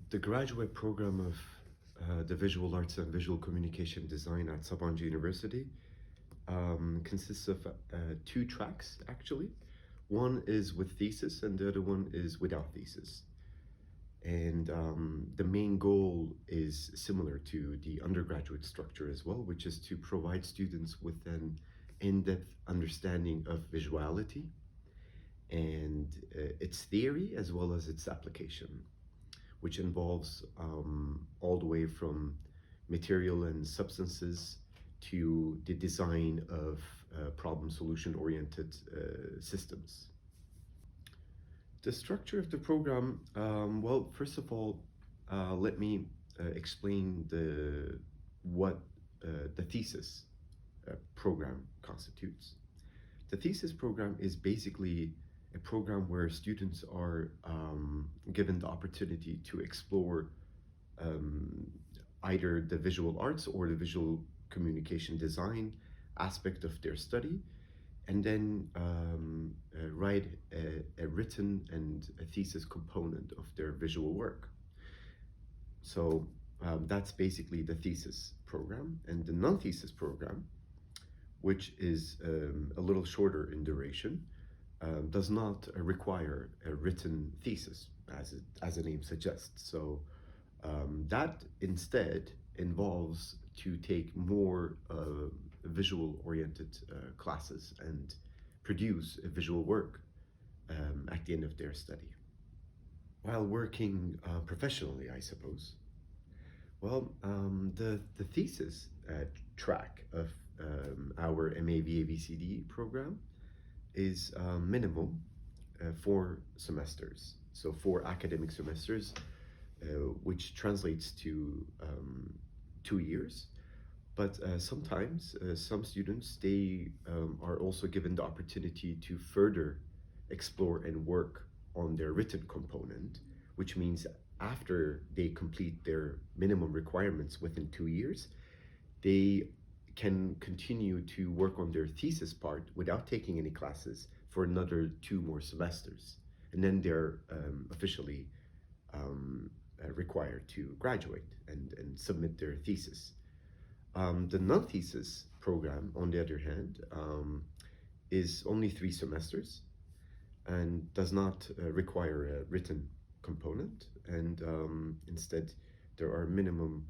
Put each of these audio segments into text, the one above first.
The graduate program of the Visual Arts and Visual Communication Design at Sabancı University consists of two tracks, actually. One is with thesis and the other one is without thesis. And the main goal is similar to the undergraduate structure as well, which is to provide students with an in-depth understanding of visuality and its theory as well as its application, which involves all the way from material and substances to the design of problem solution oriented systems. The structure of the program, well, first of all, let me explain what the thesis program constitutes. The thesis program is basically a program where students are given the opportunity to explore either the visual arts or the visual communication design aspect of their study, and then write a written and a thesis component of their visual work. So that's basically the thesis program. And the non-thesis program, which is a little shorter in duration, does not require a written thesis, as the name suggests. So that instead involves to take more visual-oriented classes and produce a visual work at the end of their study. While working professionally, I suppose. Well, the thesis track of our MA VACD program is minimum 4 semesters, so 4 academic semesters, which translates to 2 years. But sometimes some students, they are also given the opportunity to further explore and work on their written component, which means after they complete their minimum requirements within 2 years, they can continue to work on their thesis part without taking any classes for another 2 more semesters. And then they're officially required to graduate and submit their thesis. The non-thesis program, on the other hand, is only 3 semesters and does not require a written component, and instead there are minimum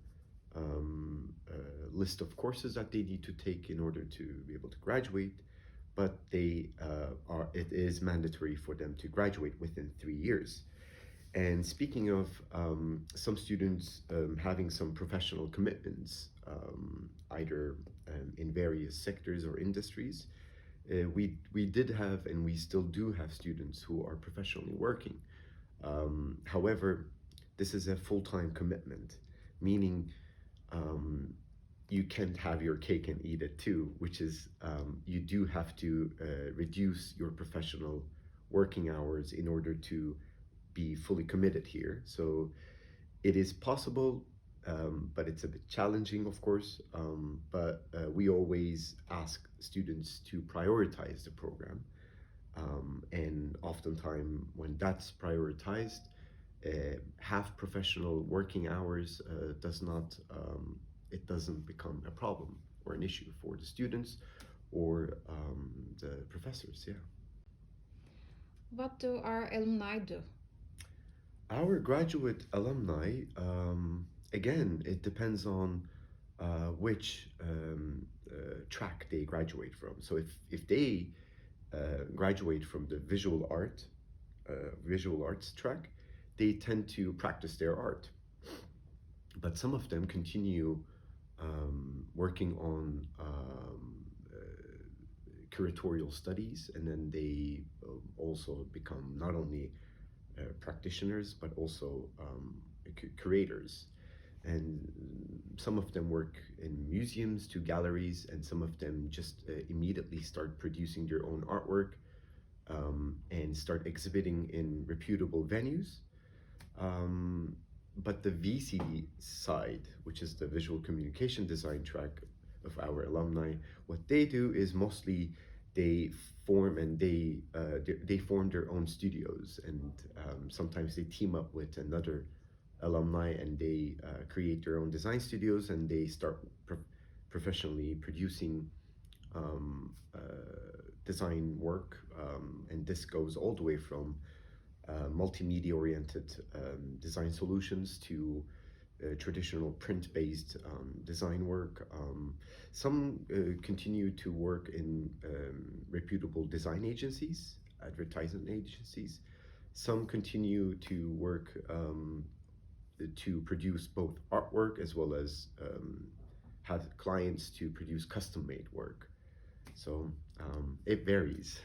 list of courses that they need to take in order to be able to graduate, but it is mandatory for them to graduate within 3 years. And speaking of some students having some professional commitments, either in various sectors or industries, we did have and we still do have students who are professionally working. However, this is a full-time commitment, meaning you can't have your cake and eat it too, which is you do have to reduce your professional working hours in order to be fully committed here. So it is possible, but it's a bit challenging, of course, but we always ask students to prioritize the program, and oftentimes when that's prioritized, half professional working hours doesn't become a problem or an issue for the students or the professors. Yeah. What do our alumni do? Our graduate alumni, again, it depends on which track they graduate from. So if they graduate from the visual arts track, they tend to practice their art. But some of them continue working on curatorial studies, and then they also become not only practitioners but also curators. And some of them work in museums to galleries, and some of them just immediately start producing their own artwork and start exhibiting in reputable venues. But the VCD side, which is the visual communication design track of our alumni, what they do is mostly they form their own studios, and sometimes they team up with another alumni, and they create their own design studios, and they start professionally producing design work. And this goes all the way from multimedia oriented design solutions to traditional print-based design work. Some continue to work in reputable design agencies, advertising agencies. Some continue to work to produce both artwork as well as have clients to produce custom-made work. So it varies.